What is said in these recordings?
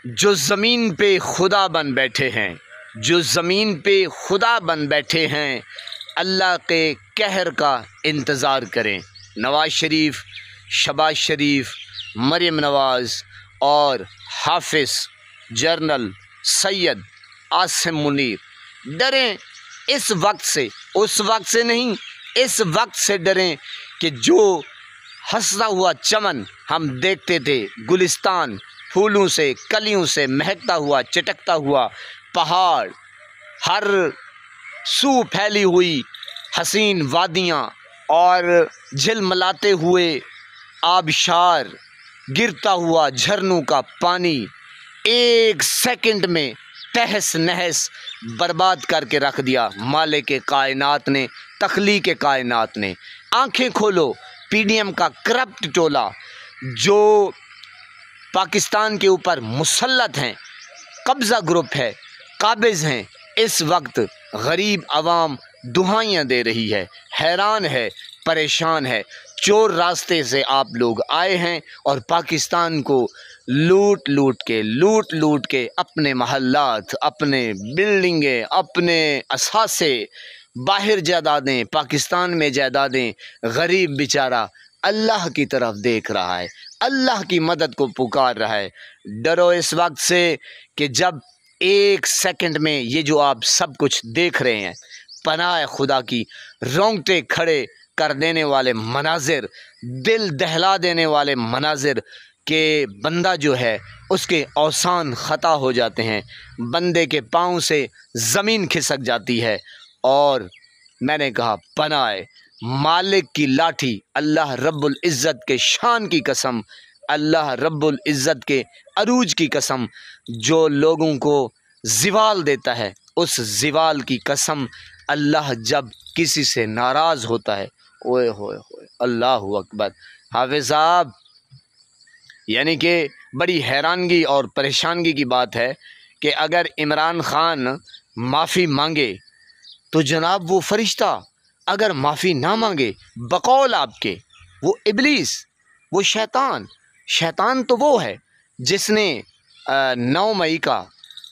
جو زمین پہ خدا بن بیٹھے ہیں، جو زمین پہ خدا بن بیٹھے ہیں، اللہ کے قہر کا انتظار کریں۔ نواز شریف، شہباز شریف، مریم نواز اور حافظ جنرل سید عاصم منیر ڈریں اس وقت سے، اس وقت سے نہیں، اس وقت سے ڈریں کہ جو ہنستا ہوا چمن ہم دیکھتے تھے، گلستان پھولوں سے، کلیوں سے مہکتا ہوا، چٹکتا ہوا، پہاڑ، ہر سو پھیلی ہوئی حسین وادیاں اور جھلملاتے ہوئے آبشار، گرتا ہوا جھرنوں کا پانی، ایک سیکنڈ میں تہس نہس برباد کر کے رکھ دیا مالک کائنات نے، تخلیق کائنات نے۔ آنکھیں کھولو، پی ڈی ایم کا کرپٹ ٹولہ جو پاکستان کے اوپر مسلط ہیں، قبضہ گروپ ہے، قابض ہیں، اس وقت غریب عوام دہائیاں دے رہی ہے، حیران ہے، پریشان ہے۔ چور راستے سے آپ لوگ آئے ہیں اور پاکستان کو لوٹ لوٹ کے اپنے محلات، اپنے بلڈنگیں، اپنے اثاثے، باہر جائیدادیں، پاکستان میں جائیدادیں، غریب بیچارہ اللہ کی طرف دیکھ رہا ہے، اللہ کی مدد کو پکار رہا ہے۔ ڈرو اس وقت سے کہ جب ایک سیکنڈ میں یہ جو آپ سب کچھ دیکھ رہے ہیں، پناہ خدا کی، رونگٹے کھڑے کر دینے والے مناظر، دل دہلا دینے والے مناظر کہ بندہ جو ہے اس کے اوسان خطا ہو جاتے ہیں، بندے کے پاؤں سے زمین کھسک جاتی ہے۔ اور میں نے کہا پناہ مالک کی لاٹھی، اللہ رب العزت کے شان کی قسم، اللہ رب العزت کے عروج کی قسم، جو لوگوں کو زوال دیتا ہے، اس زوال کی قسم، اللہ جب کسی سے ناراض ہوتا ہے، اوئے ہوئے ہوئے، اللہ اکبر۔ حافظ صاحب، یعنی کہ بڑی حیرانگی اور پریشانگی کی بات ہے کہ اگر عمران خان معافی مانگے تو جناب وہ فرشتہ، اگر معافی نہ مانگے بقول آپ کے وہ ابلیس، وہ شیطان تو وہ ہے جس نے 9 مئی کا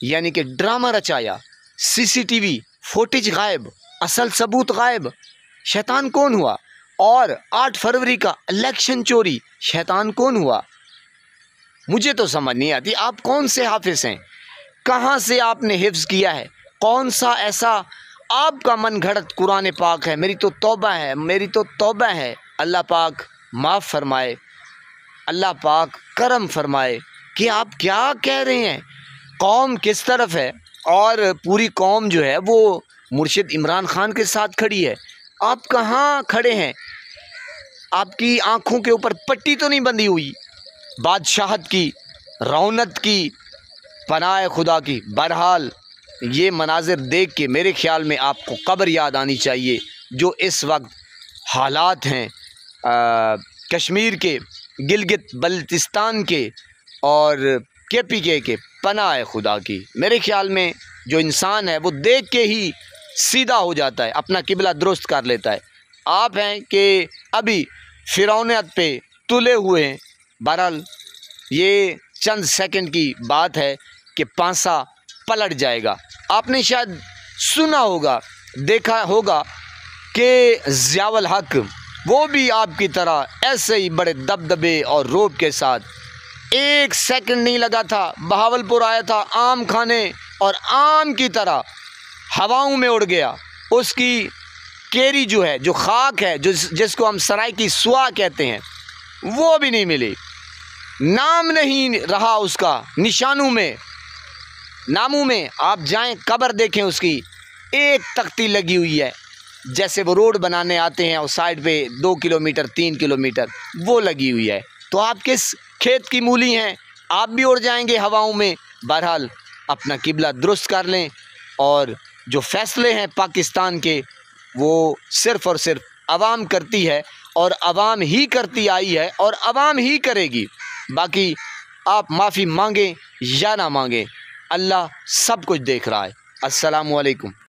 یعنی کہ ڈرامہ رچایا، CCTV فوٹیج غائب، اصل ثبوت غائب، شیطان کون ہوا؟ اور 8 فروری کا الیکشن چوری، شیطان کون ہوا؟ مجھے تو سمجھ نہیں آتی آپ کون سے حافظ ہیں، کہاں سے آپ نے حفظ کیا ہے، کون سا ایسا آپ کا من گھڑت قرآن پاک ہے؟ میری تو توبہ ہے، اللہ پاک معاف فرمائے، اللہ پاک کرم فرمائے کہ آپ کیا کہہ رہے ہیں۔ قوم کس طرف ہے اور پوری قوم جو ہے وہ مرشد عمران خان کے ساتھ کھڑی ہے، آپ کہاں کھڑے ہیں؟ آپ کی آنکھوں کے اوپر پٹی تو نہیں بندھی ہوئی بادشاہت کی، رونت کی، پناہ خدا کی؟ بہرحال یہ مناظر دیکھ کے میرے خیال میں آپ کو قبر یاد آنی چاہیے، جو اس وقت حالات ہیں کشمیر کے، گلگت بلتستان کے اور KPK کے، پناہ خدا کی۔ میرے خیال میں جو انسان ہے وہ دیکھ کے ہی سیدھا ہو جاتا ہے، اپنا قبلہ درست کر لیتا ہے۔ آپ ہیں کہ ابھی فرعونیت پہ تلے ہوئے ہیں۔ بہرحال یہ چند سیکنڈ کی بات ہے کہ پانسا پلٹ جائے گا۔ آپ نے شاید سنا ہوگا، دیکھا ہوگا کہ ضیاء الحق وہ بھی آپ کی طرح ایسے ہی بڑے دبدبے اور روب کے ساتھ ایک سیکنڈ نہیں لگا تھا، بہاولپور آیا تھا آم کھانے اور آم کی طرح ہواؤں میں اڑ گیا۔ اس کی کیری جو ہے، جو خاک ہے، جس کو ہم سرائی کی سوا کہتے ہیں، وہ بھی نہیں ملی، نام نہیں رہا اس کا، نشانوں میں، ناموں میں۔ آپ جائیں قبر دیکھیں، اس کی ایک تختی لگی ہوئی ہے، جیسے وہ روڈ بنانے آتے ہیں اور سائڈ پہ 2 کلومیٹر 3 کلومیٹر وہ لگی ہوئی ہے۔ تو آپ کس کھیت کی مولی ہیں؟ آپ بھی اڑ جائیں گے ہواؤں میں۔ بہرحال اپنا قبلہ درست کر لیں، اور جو فیصلے ہیں پاکستان کے وہ صرف اور صرف عوام کرتی ہے، اور عوام ہی کرتی آئی ہے اور عوام ہی کرے گی۔ باقی آپ معافی مانگیں یا نہ مانگیں، اللہ سب کچھ دیکھ رہا ہے۔ السلام علیکم۔